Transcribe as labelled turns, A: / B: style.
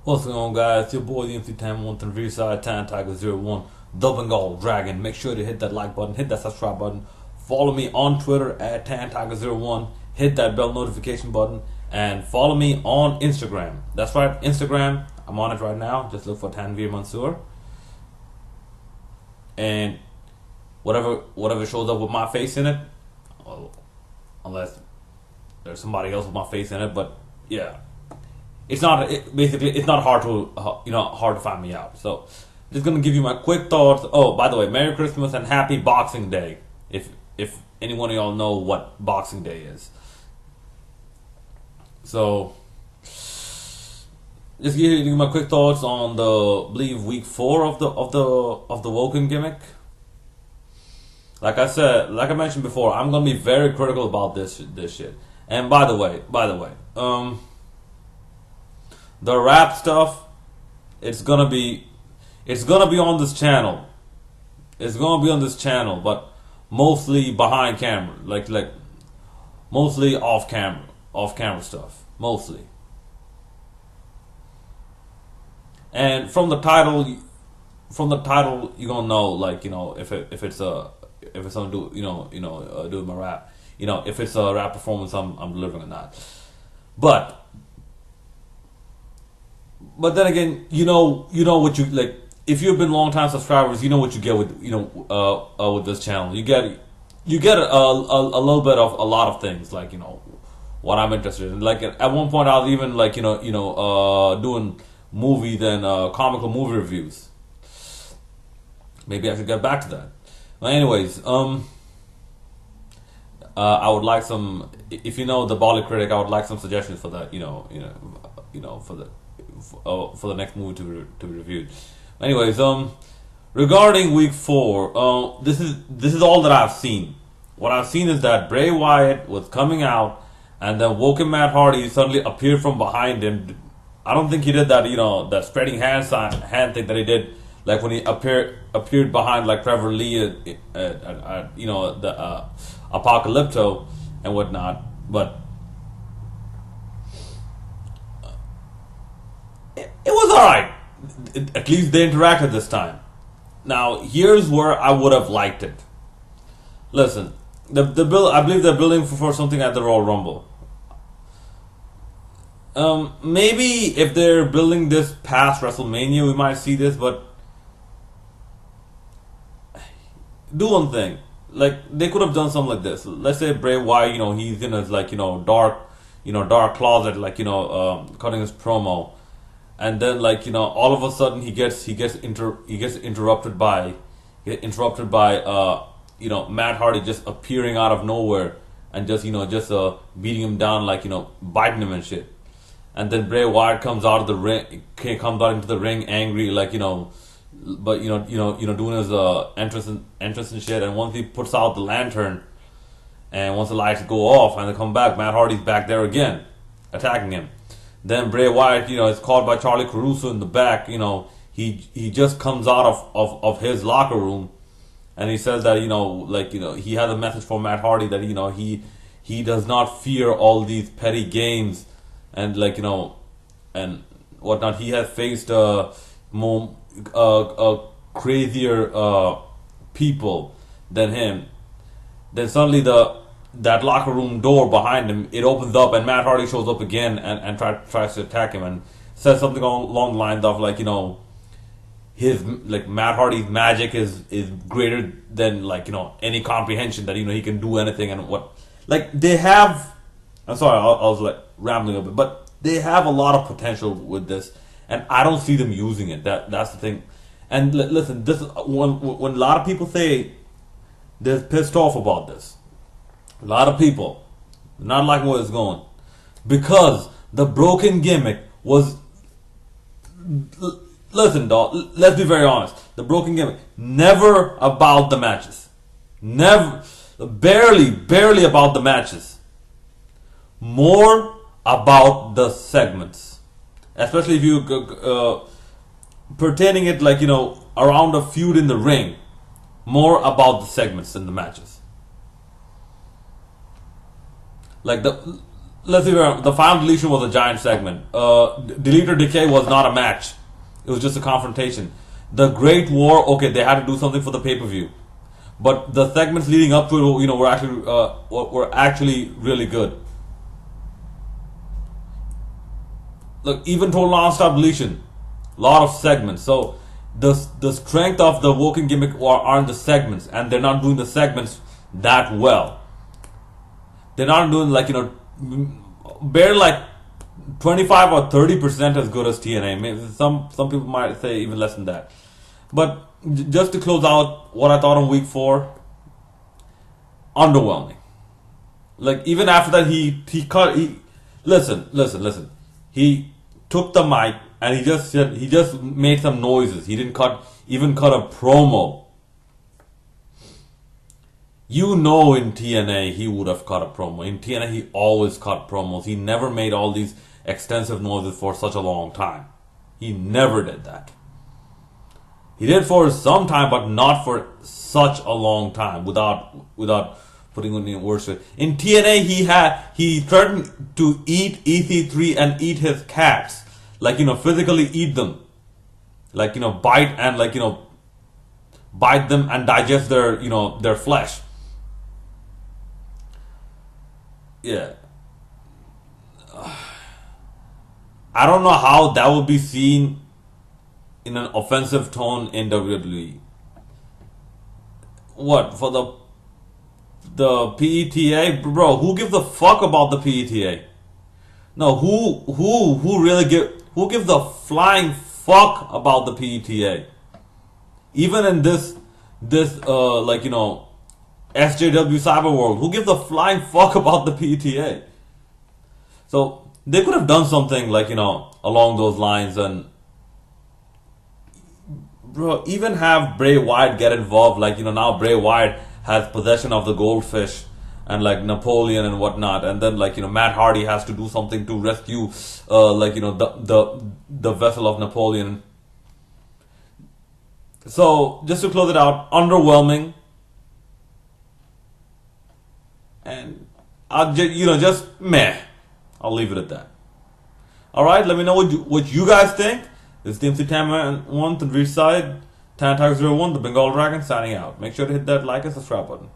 A: What's going on, guys? It's your boy, the MC Tam 1 3 side, Tan Tiger 01, the Bengal Dragon. Make sure to hit that like button, hit that subscribe button. Follow me on Twitter at Tan Tiger 01. Hit that bell notification button and follow me on Instagram. That's right, Instagram. I'm on it right now. Just look for Tanveer Mansoor. And whatever shows up with my face in it, unless there's somebody else with my face in it, but yeah. Basically it's not hard to hard to find me out. So just gonna give you my quick thoughts. Oh, by the way, Merry Christmas and Happy Boxing Day. If any one of y'all know what Boxing Day is. So just give you my quick thoughts on the believe week 4 of the Woken gimmick. Like I mentioned before, I'm gonna be very critical about this shit. And by the way, the rap stuff, it's gonna be on this channel. It's gonna be on this channel, but mostly behind camera, like mostly off camera stuff, mostly. And from the title, you're gonna know, if it's something to do with my rap, if it's a rap performance I'm delivering or not, But then again, you know what you like. If you've been long time subscribers, you know what you get with with this channel. You get a little bit of a lot of things, like what I'm interested in. Like at one point, I was even doing movies and comical movie reviews. Maybe I should get back to that. But anyways, I would like some. If you know the Bolly Critic, I would like some suggestions for that. For the next movie to be reviewed. Anyways, regarding week 4, this is all that I've seen. What I've seen is that Bray Wyatt was coming out, and then Woken Matt Hardy suddenly appeared from behind him. I don't think he did that, that spreading hand thing that he did, like when he appeared behind like Trevor Lee at the Apocalypto and whatnot, but. It was alright. At least they interacted this time. Now, here's where I would have liked it. Listen, I believe they're building for something at the Royal Rumble. Maybe if they're building this past WrestleMania, we might see this, but do one thing. Like, they could have done something like this. Let's say Bray Wyatt, he's in his dark closet, cutting his promo. And then, all of a sudden, he gets interrupted by Matt Hardy just appearing out of nowhere and just beating him down, biting him and shit. And then Bray Wyatt comes out into the ring angry, doing his entrance and shit. And once he puts out the lantern, and once the lights go off and they come back, Matt Hardy's back there again, attacking him. Then Bray Wyatt, is called by Charlie Caruso in the back. He just comes out of his locker room, and he says that he has a message for Matt Hardy that he does not fear all these petty games and and whatnot. He has faced more crazier people than him. Then suddenly that locker room door behind him, it opens up and Matt Hardy shows up again and tries to attack him and says something along the lines of his Matt Hardy's magic is greater than any comprehension that he can do anything and what they have. I'm sorry, I was rambling a bit, but they have a lot of potential with this, and I don't see them using it. That's the thing. And listen, this when a lot of people say they're pissed off about this. A lot of people not liking where it's going because the broken gimmick was. Listen, dog. Let's be very honest. The broken gimmick never about the matches, never, barely about the matches. More about the segments, especially if you pertaining it around a feud in the ring. More about the segments than the matches. let's see where the final deletion was a giant segment. Delete or Decay was not a match. It was just a confrontation. The Great War, okay, they had to do something for the pay-per-view. But the segments leading up to it, were actually really good. Look, even total non-stop deletion, lot of segments. So the strength of the Woken gimmick are in the segments, and they're not doing the segments that well. They're not doing barely like 25 or 30% as good as TNA. Maybe some people might say even less than that. But just to close out what I thought on week 4, underwhelming. Like even after that, he listen. He took the mic and he just made some noises. He didn't even cut a promo. In TNA he would have cut a promo. In TNA he always cut promos. He never made all these extensive noises for such a long time. He never did that. He did for some time, but not for such a long time without putting any words to it. In TNA he threatened to eat EC3 and eat his cats. Physically eat them. Bite and bite them and digest their flesh. Yeah. I don't know how that would be seen in an offensive tone in WWE. What, for the PETA? Bro, who gives a fuck about the PETA? No, who gives a flying fuck about the PETA? Even in this SJW cyber world, who gives a flying fuck about the PETA? So they could have done something along those lines, and bro, even have Bray Wyatt get involved. Now Bray Wyatt has possession of the goldfish and Napoleon and whatnot, and then Matt Hardy has to do something to rescue the vessel of Napoleon. So just to close it out, underwhelming, and just meh. I'll leave it at that. All right, let me know what you guys think. This is DMC Tama 1, the Reach Side, Tan Tiger 01, the Bengal Dragon, signing out. Make sure to hit that like and subscribe button.